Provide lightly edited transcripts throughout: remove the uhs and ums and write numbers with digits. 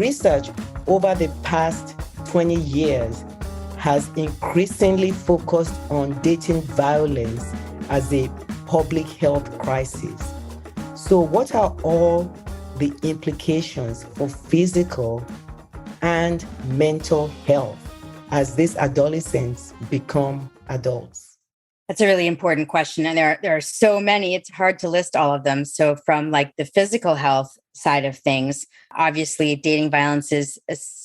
research over the past 20 years has increasingly focused on dating violence as a public health crisis. So, what are all the implications for physical and mental health as these adolescents become adults? That's a really important question. And there are so many, it's hard to list all of them. So from like the physical health side of things, obviously dating violence is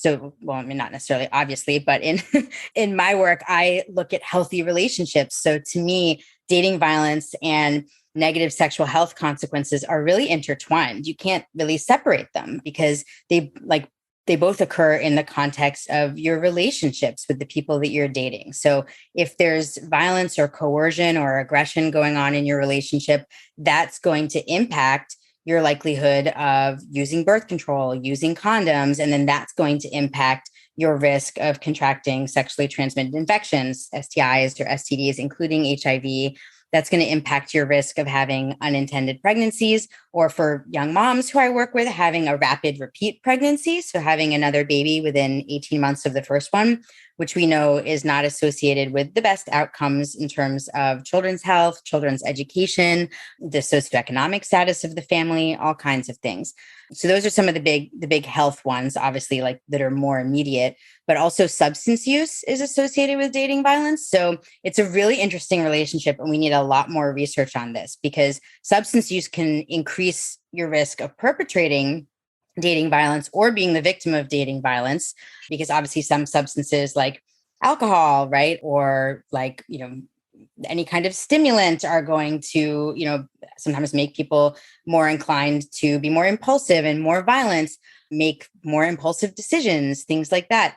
not necessarily obviously, but in my work, I look at healthy relationships. So to me, dating violence and negative sexual health consequences are really intertwined. You can't really separate them because they both occur in the context of your relationships with the people that you're dating. So if there's violence or coercion or aggression going on in your relationship, that's going to impact your likelihood of using birth control, using condoms, and then that's going to impact your risk of contracting sexually transmitted infections, STIs or STDs, including HIV. That's going to impact your risk of having unintended pregnancies, or for young moms who I work with, having a rapid repeat pregnancy. So having another baby within 18 months of the first one, which we know is not associated with the best outcomes in terms of children's health, children's education, the socioeconomic status of the family, all kinds of things. So those are some of the big health ones, obviously, like that are more immediate, but also substance use is associated with dating violence. So it's a really interesting relationship, and we need a lot more research on this because substance use can increase your risk of perpetrating dating violence or being the victim of dating violence, because obviously some substances like alcohol, right, or like, any kind of stimulant are going to, sometimes make people more inclined to be more impulsive and more violent, make more impulsive decisions, things like that.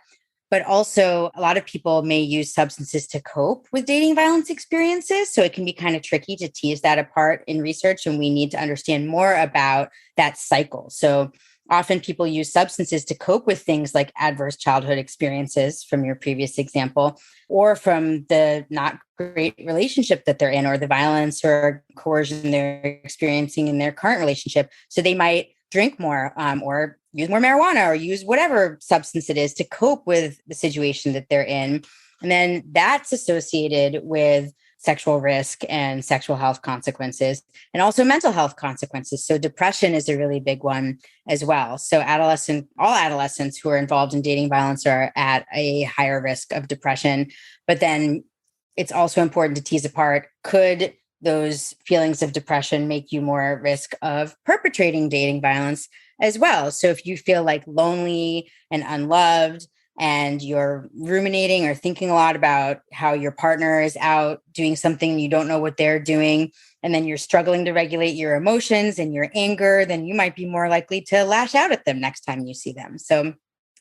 But also a lot of people may use substances to cope with dating violence experiences. So it can be kind of tricky to tease that apart in research. And we need to understand more about that cycle. So often people use substances to cope with things like adverse childhood experiences from your previous example, or from the not great relationship that they're in, or the violence or coercion they're experiencing in their current relationship. So they might drink more or use more marijuana or use whatever substance it is to cope with the situation that they're in. And then that's associated with sexual risk and sexual health consequences, and also mental health consequences. So depression is a really big one as well. So all adolescents who are involved in dating violence are at a higher risk of depression. But then it's also important to tease apart, could those feelings of depression make you more at risk of perpetrating dating violence as well? So if you feel like lonely and unloved, and you're ruminating or thinking a lot about how your partner is out doing something, you don't know what they're doing, and then you're struggling to regulate your emotions and your anger, then you might be more likely to lash out at them next time you see them. So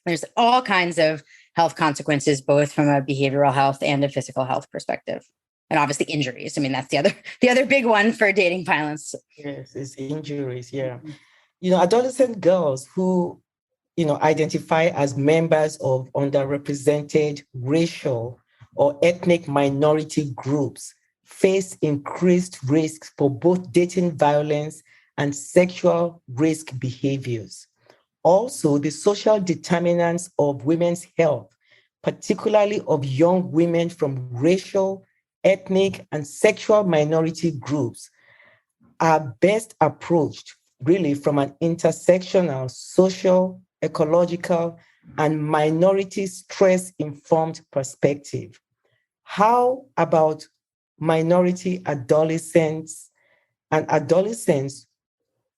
there's all kinds of health consequences, both from a behavioral health and a physical health perspective. And obviously injuries. I mean, that's the other big one for dating violence. Yes, it's injuries. Yeah. Adolescent girls who identify as members of underrepresented racial or ethnic minority groups face increased risks for both dating violence and sexual risk behaviors. Also, the social determinants of women's health, particularly of young women from racial, ethnic, and sexual minority groups, are best approached really from an intersectional, social, ecological, and minority stress-informed perspective. How about minority adolescents and adolescents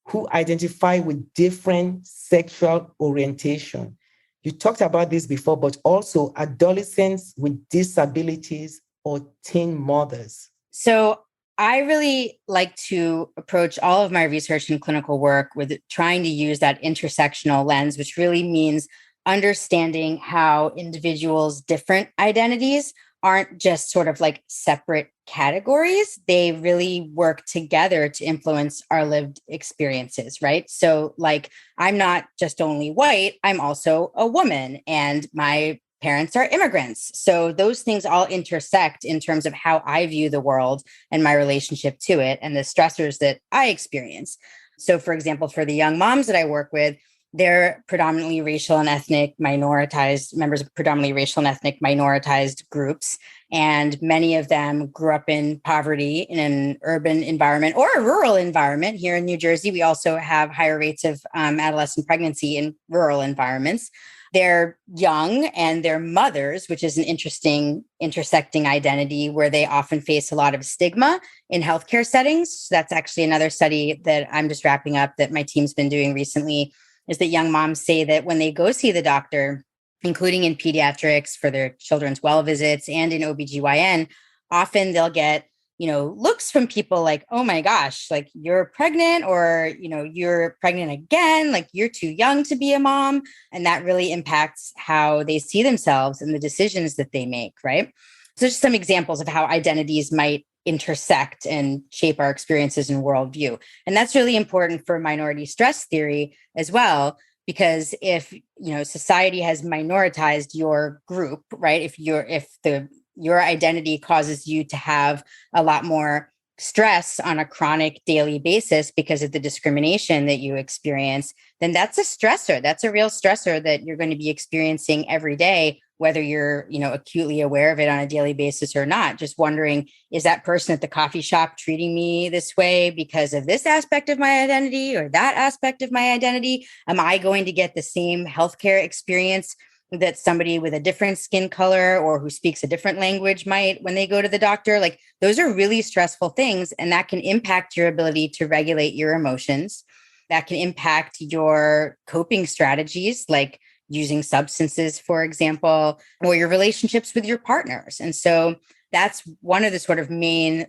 who identify with different sexual orientation? You talked about this before, but also adolescents with disabilities or teen mothers. So I really like to approach all of my research and clinical work with trying to use that intersectional lens, which really means understanding how individuals' different identities aren't just sort of like separate categories. They really work together to influence our lived experiences, right? So like, I'm not just only white, I'm also a woman, and my parents are immigrants. So those things all intersect in terms of how I view the world and my relationship to it and the stressors that I experience. So for example, for the young moms that I work with, They're predominantly racial and ethnic minoritized members of predominantly racial and ethnic minoritized groups. And many of them grew up in poverty in an urban environment or a rural environment. Here in New Jersey, we also have higher rates of adolescent pregnancy in rural environments. They're young and they're mothers, which is an interesting intersecting identity where they often face a lot of stigma in healthcare settings. So that's actually another study that I'm just wrapping up that my team's been doing recently, is that young moms say that when they go see the doctor, including in pediatrics for their children's well visits and in OBGYN, often they'll get, looks from people like, oh my gosh, like you're pregnant, or, you're pregnant again, like you're too young to be a mom. And that really impacts how they see themselves and the decisions that they make, right? So just some examples of how identities might intersect and shape our experiences and worldview. And that's really important for minority stress theory as well, because if, society has minoritized your group, right? If your identity causes you to have a lot more stress on a chronic daily basis because of the discrimination that you experience, then that's a stressor. That's a real stressor that you're going to be experiencing every day, whether you're, acutely aware of it on a daily basis or not. Just wondering, is that person at the coffee shop treating me this way because of this aspect of my identity or that aspect of my identity? Am I going to get the same healthcare experience that somebody with a different skin color or who speaks a different language might when they go to the doctor? Like, those are really stressful things, and that can impact your ability to regulate your emotions. That can impact your coping strategies, like using substances, for example, or your relationships with your partners. And so that's one of the sort of main,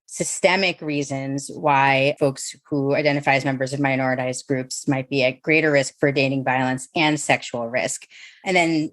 systemic reasons why folks who identify as members of minoritized groups might be at greater risk for dating violence and sexual risk. And then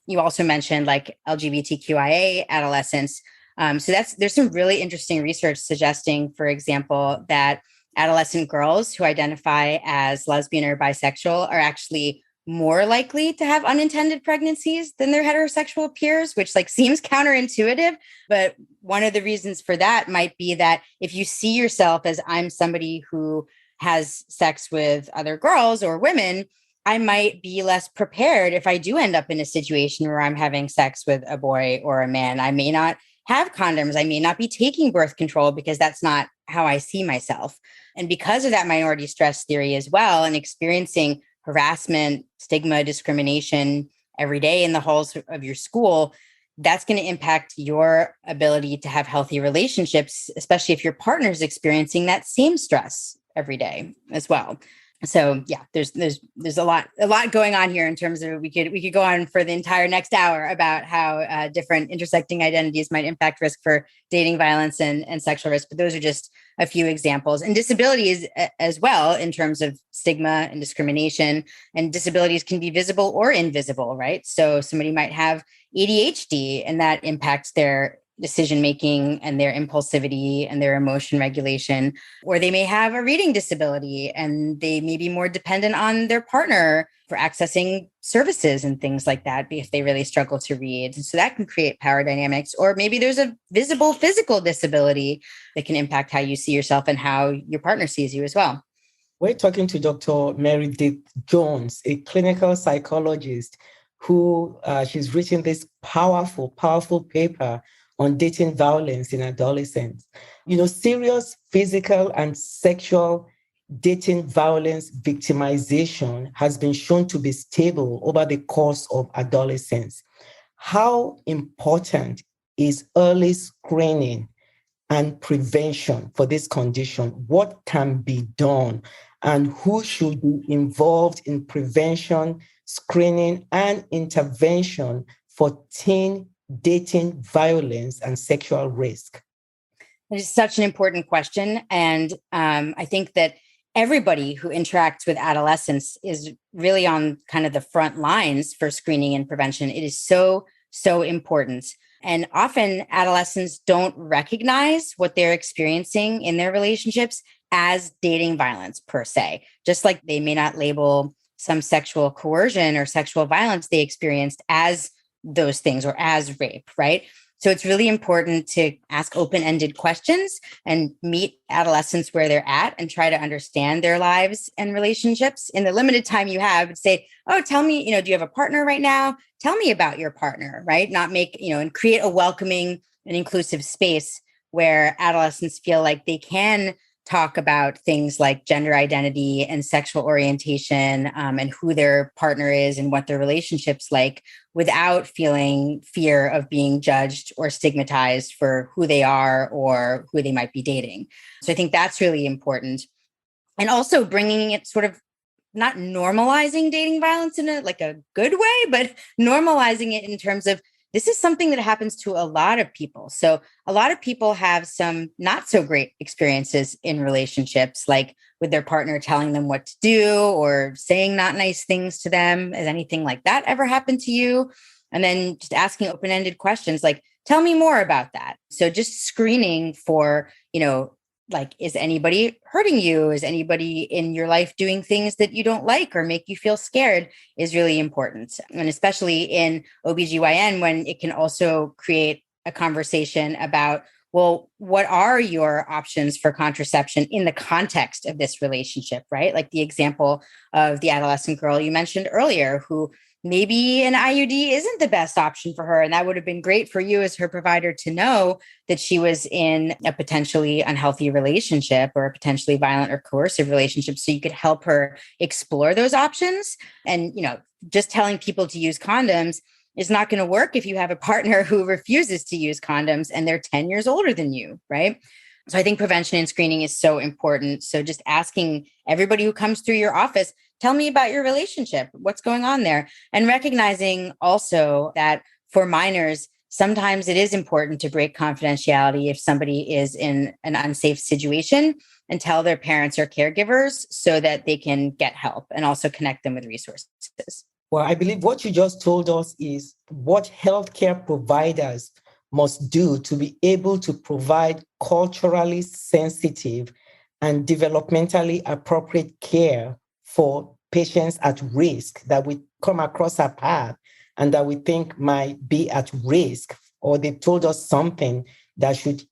you also mentioned LGBTQIA adolescents. So there's some really interesting research suggesting, for example, that adolescent girls who identify as lesbian or bisexual are actually more likely to have unintended pregnancies than their heterosexual peers, which seems counterintuitive. But one of the reasons for that might be that if you see yourself as, I'm somebody who has sex with other girls or women, I might be less prepared if I do end up in a situation where I'm having sex with a boy or a man. I may not have condoms. I may not be taking birth control because that's not how I see myself. And because of that minority stress theory as well, and experiencing harassment, stigma, discrimination every day in the halls of your school, that's going to impact your ability to have healthy relationships, especially if your partner is experiencing that same stress every day as well. So yeah, there's a lot going on here in terms of we could go on for the entire next hour about how different intersecting identities might impact risk for dating violence and sexual risk. But those are just a few examples. And disabilities as well, in terms of stigma and discrimination. And disabilities can be visible or invisible, right? So somebody might have ADHD, and that impacts their decision-making and their impulsivity and their emotion regulation, or they may have a reading disability and they may be more dependent on their partner for accessing services and things like that if they really struggle to read. So that can create power dynamics. Or maybe there's a visible physical disability that can impact how you see yourself and how your partner sees you as well. We're talking to Dr. Meredith Jones, a clinical psychologist who she's written this powerful paper on dating violence in adolescents. Serious physical and sexual dating violence victimization has been shown to be stable over the course of adolescence. How important is early screening and prevention for this condition? What can be done? And who should be involved in prevention, screening, and intervention for teen dating violence and sexual risk? It is such an important question. And I think that everybody who interacts with adolescents is really on kind of the front lines for screening and prevention. It is so, so important. And often adolescents don't recognize what they're experiencing in their relationships as dating violence per se, just like they may not label some sexual coercion or sexual violence they experienced as those things or as rape, right? So it's really important to ask open-ended questions and meet adolescents where they're at and try to understand their lives and relationships. In the limited time you have, say, oh, tell me, do you have a partner right now? Tell me about your partner, right? Not make, and create a welcoming and inclusive space where adolescents feel like they can talk about things like gender identity and sexual orientation, and who their partner is and what their relationship's like, without feeling fear of being judged or stigmatized for who they are or who they might be dating. So I think that's really important. And also bringing it sort of, not normalizing dating violence in a good way, but normalizing it in terms of, this is something that happens to a lot of people. So a lot of people have some not so great experiences in relationships, like with their partner telling them what to do or saying not nice things to them. Has anything like that ever happened to you? And then just asking open-ended questions like, tell me more about that. So just screening for, like, is anybody hurting you? Is anybody in your life doing things that you don't like or make you feel scared is really important. And especially in OBGYN, when it can also create a conversation about, well, what are your options for contraception in the context of this relationship, right? Like the example of the adolescent girl you mentioned earlier, who maybe an IUD isn't the best option for her. And that would have been great for you as her provider to know that she was in a potentially unhealthy relationship or a potentially violent or coercive relationship. So you could help her explore those options. And, just telling people to use condoms is not going to work if you have a partner who refuses to use condoms and they're 10 years older than you, right? So I think prevention and screening is so important. So just asking everybody who comes through your office, tell me about your relationship. What's going on there? And recognizing also that for minors, sometimes it is important to break confidentiality if somebody is in an unsafe situation and tell their parents or caregivers so that they can get help and also connect them with resources. Well, I believe what you just told us is what healthcare providers must do to be able to provide culturally sensitive and developmentally appropriate care for patients at risk that we come across our path and that we think might be at risk, or they've told us something that should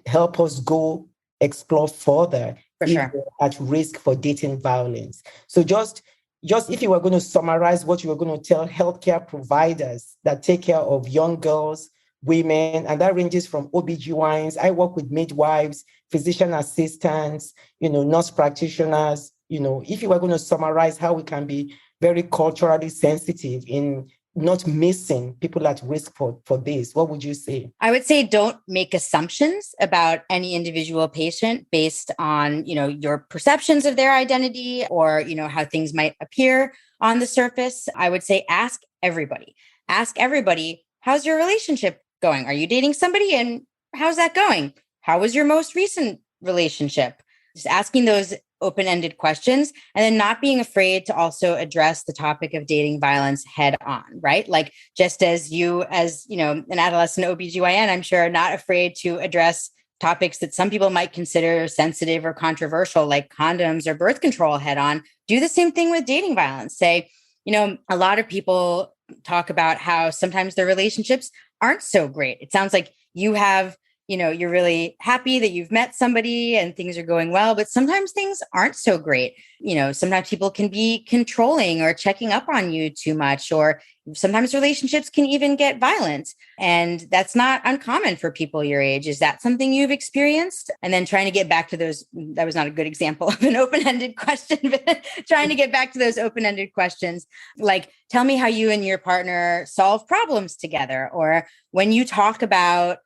help us go explore further For if sure. we're at risk for dating violence. So just if you were going to summarize what you were going to tell healthcare providers that take care of young girls, women, and that ranges from OBGYNs. I work with midwives, physician assistants, nurse practitioners. If you were going to summarize how we can be very culturally sensitive in not missing people at risk for this, what would you say? I would say don't make assumptions about any individual patient based on, your perceptions of their identity or, how things might appear on the surface. I would say ask everybody. Ask everybody, how's your relationship going? Are you dating somebody and how's that going? How was your most recent relationship? Just asking those open-ended questions and then not being afraid to also address the topic of dating violence head on, right? Like just as you, as an adolescent OBGYN, I'm sure are not afraid to address topics that some people might consider sensitive or controversial, like condoms or birth control head on. Do the same thing with dating violence. Say, a lot of people talk about how sometimes their relationships aren't so great. It sounds like you have, you're really happy that you've met somebody and things are going well, but sometimes things aren't so great. Sometimes people can be controlling or checking up on you too much, or sometimes relationships can even get violent. And that's not uncommon for people your age. Is that something you've experienced? And then trying to get back to those, that was not a good example of an open-ended question, but trying to get back to those open-ended questions, like, tell me how you and your partner solve problems together. Or when you talk about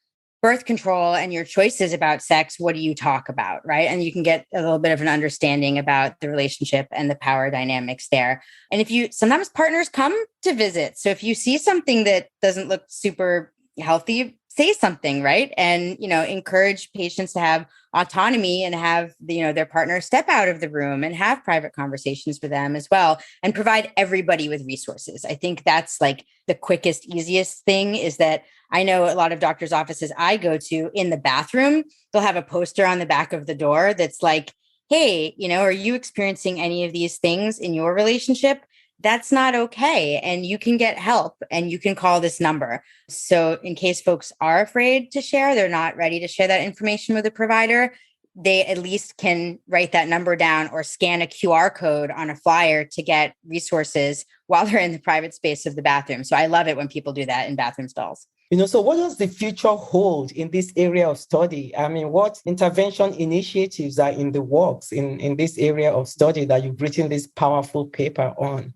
birth control and your choices about sex, what do you talk about, right? And you can get a little bit of an understanding about the relationship and the power dynamics there. And sometimes partners come to visit. So if you see something that doesn't look super healthy, say something, right? And, encourage patients to have autonomy and have, their partner step out of the room and have private conversations with them as well, and provide everybody with resources. I think that's like the quickest, easiest thing is that I know a lot of doctors' offices I go to in the bathroom, they'll have a poster on the back of the door that's like, hey, are you experiencing any of these things in your relationship? that's not okay. And you can get help and you can call this number. So in case folks are afraid to share, they're not ready to share that information with a provider, they at least can write that number down or scan a QR code on a flyer to get resources while they're in the private space of the bathroom. So I love it when people do that in bathroom stalls. So what does the future hold in this area of study? I mean, what intervention initiatives are in the works in this area of study that you've written this powerful paper on?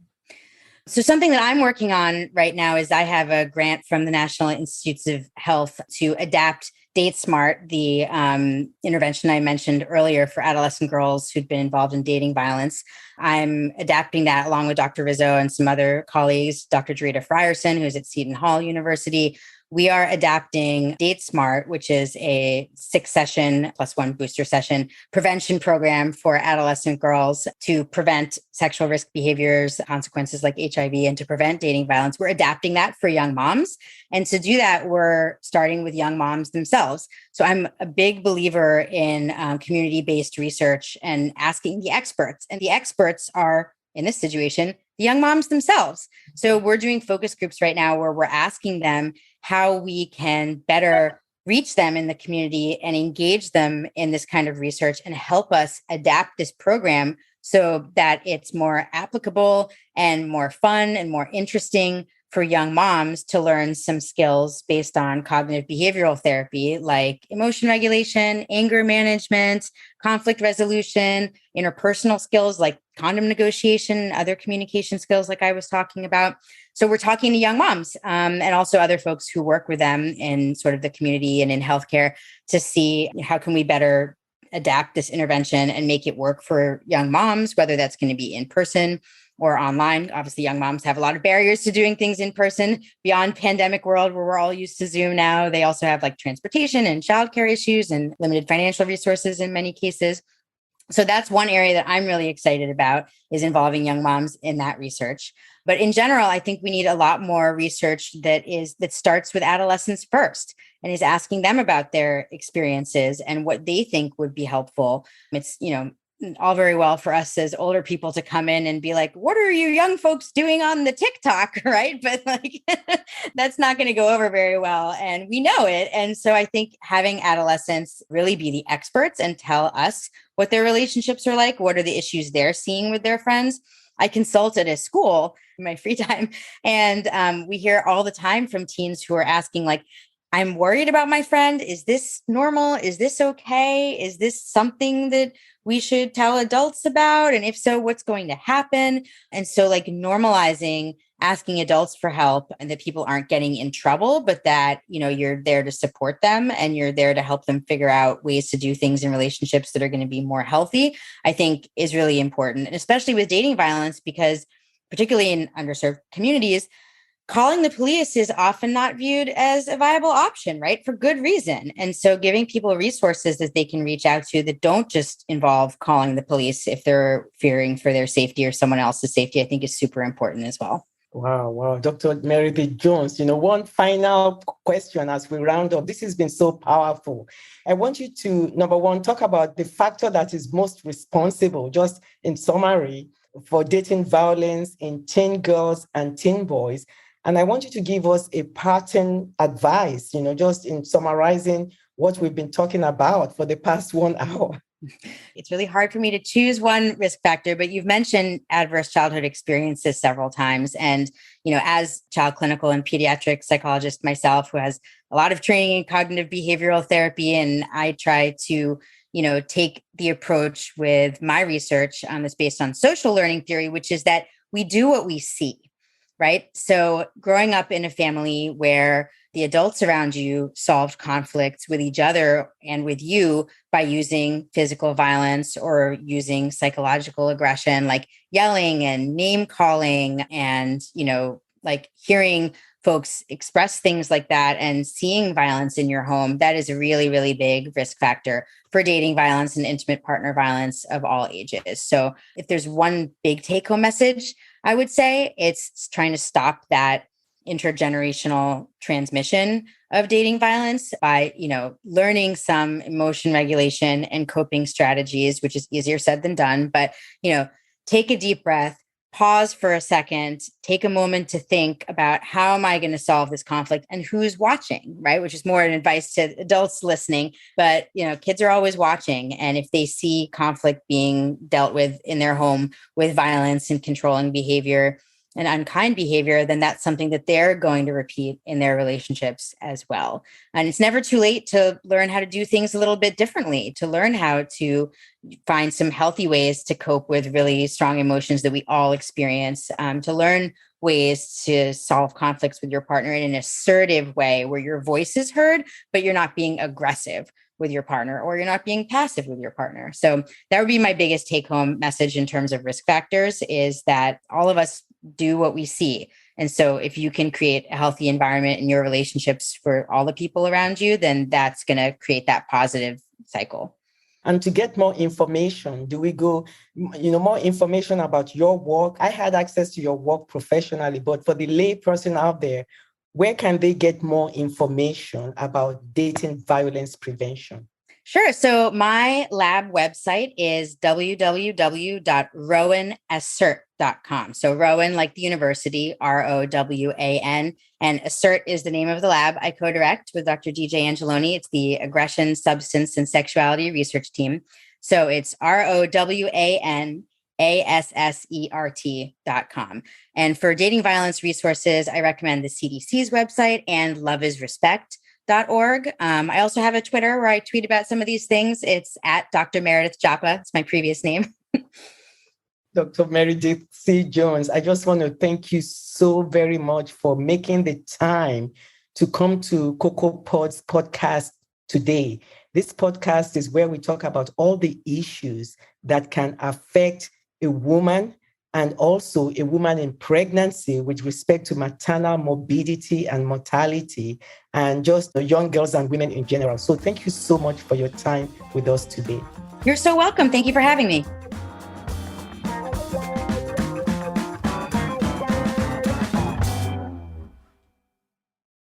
So something that I'm working on right now is I have a grant from the National Institutes of Health to adapt Date Smart, the intervention I mentioned earlier for adolescent girls who'd been involved in dating violence. I'm adapting that along with Dr. Rizzo and some other colleagues, Dr. Jarita Frierson, who's at Seton Hall University. We are adapting Date Smart, which is a 6-session plus 1 booster session prevention program for adolescent girls to prevent sexual risk behaviors, consequences like HIV, and to prevent dating violence. We're adapting that for young moms. And to do that, we're starting with young moms themselves. So I'm a big believer in community-based research and asking the experts. And the experts are, in this situation, the young moms themselves. So we're doing focus groups right now where we're asking them how we can better reach them in the community and engage them in this kind of research and help us adapt this program so that it's more applicable and more fun and more interesting for young moms to learn some skills based on cognitive behavioral therapy like emotion regulation, anger management, conflict resolution, interpersonal skills like condom negotiation, other communication skills like I was talking about. So we're talking to young moms and also other folks who work with them in sort of the community and in healthcare to see how can we better adapt this intervention and make it work for young moms, whether that's going to be in person or online. Obviously, young moms have a lot of barriers to doing things in person beyond pandemic world where we're all used to Zoom now. They also have like transportation and childcare issues and limited financial resources in many cases. So that's one area that I'm really excited about is involving young moms in that research. But in general, I think we need a lot more research that starts with adolescents first and is asking them about their experiences and what they think would be helpful. It's, all very well for us as older people to come in and be like, what are you young folks doing on the TikTok? Right. But like, that's not going to go over very well. And we know it. And so I think having adolescents really be the experts and tell us what their relationships are like, what are the issues they're seeing with their friends. I consult at a school in my free time. And we hear all the time from teens who are asking like, I'm worried about my friend. Is this normal? Is this okay? Is this something that we should tell adults about? And if so, what's going to happen? And so like normalizing asking adults for help and that people aren't getting in trouble, but that, you're there to support them and you're there to help them figure out ways to do things in relationships that are going to be more healthy, I think is really important. And especially with dating violence, because particularly in underserved communities, calling the police is often not viewed as a viable option, right? For good reason. And so giving people resources that they can reach out to that don't just involve calling the police if they're fearing for their safety or someone else's safety, I think is super important as well. Wow. Dr. Meredith Jones, one final question as we round up. This has been so powerful. I want you to, number one, talk about the factor that is most responsible, just in summary, for dating violence in teen girls and teen boys. And I want you to give us a pattern advice, just in summarizing what we've been talking about for the past 1 hour. It's really hard for me to choose one risk factor, but you've mentioned adverse childhood experiences several times. And, as child clinical and pediatric psychologist myself, who has a lot of training in cognitive behavioral therapy, and I try to, take the approach with my research that's based on social learning theory, which is that we do what we see. Right. So growing up in a family where the adults around you solved conflicts with each other and with you by using physical violence or using psychological aggression, like yelling and name calling and, like hearing folks express things like that and seeing violence in your home, that is a really, really big risk factor for dating violence and intimate partner violence of all ages. So if there's one big take-home message, I would say it's trying to stop that intergenerational transmission of dating violence by, learning some emotion regulation and coping strategies, which is easier said than done. But, take a deep breath, pause for a second, take a moment to think about how am I going to solve this conflict and who's watching, right? Which is more an advice to adults listening. But, kids are always watching. And if they see conflict being dealt with in their home with violence and controlling behavior and unkind behavior, then that's something that they're going to repeat in their relationships as well. And it's never too late to learn how to do things a little bit differently, to learn how to find some healthy ways to cope with really strong emotions that we all experience, to learn ways to solve conflicts with your partner in an assertive way where your voice is heard, but you're not being aggressive with your partner or you're not being passive with your partner. So that would be my biggest take home message in terms of risk factors, is that all of us do what we see. And so if you can create a healthy environment in your relationships for all the people around you, then that's going to create that positive cycle. And to get more information, do we go, more information about your work? I had access to your work professionally, but for the lay person out there, where can they get more information about dating violence prevention? Sure. So my lab website is www.rowanassert.com. So Rowan, like the university, ROWAN, and Assert is the name of the lab I co-direct with Dr. DJ Angeloni. It's the Aggression, Substance, and Sexuality Research Team. So it's ROWANASSERT.com. And for dating violence resources, I recommend the CDC's website and loveisrespect.org. I also have a Twitter where I tweet about some of these things. It's at Dr. Meredith Joppa. It's my previous name. Dr. Meredith C. Jones, I just want to thank you so very much for making the time to come to Cocoa Pod's podcast today. This podcast is where we talk about all the issues that can affect a woman and also a woman in pregnancy with respect to maternal morbidity and mortality, and just young girls and women in general. So thank you so much for your time with us today. You're so welcome. Thank you for having me.